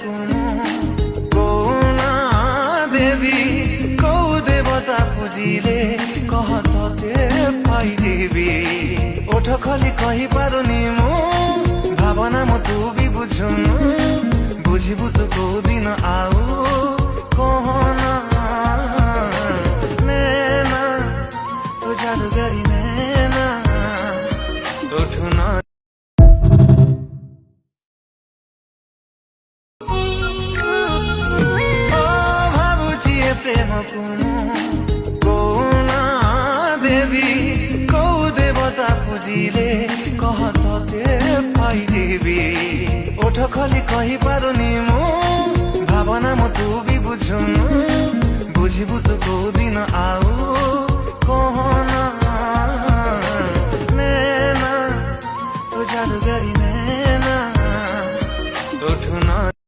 কোনো কৌনা দেবী কৌ দেবতা খুঁজিলে কহ ততে পাইଯିବି ওঠ ଖଲି କହିପାରୁନି ମୁଁ ଭାବନା ମୁଁ ତୁ ବି ବୁଝୁନୁ ବୁଝିବୁ ତୁ କୋଉ ଦିନ ଆଉ କହନା ନैना ତୁ जादूगरी नैना उठु न प्रेम कुनु कौना देवी कौ देवता खुजिले कह तते पाइଯିବି ओठ खली କହିପାରୁନି ମୁଁ भावना ମୁଁ तू भी बुझुनु बुझिबु तू कोउ दिन आउ कहना नैना तू जादूगरी नैना उठु न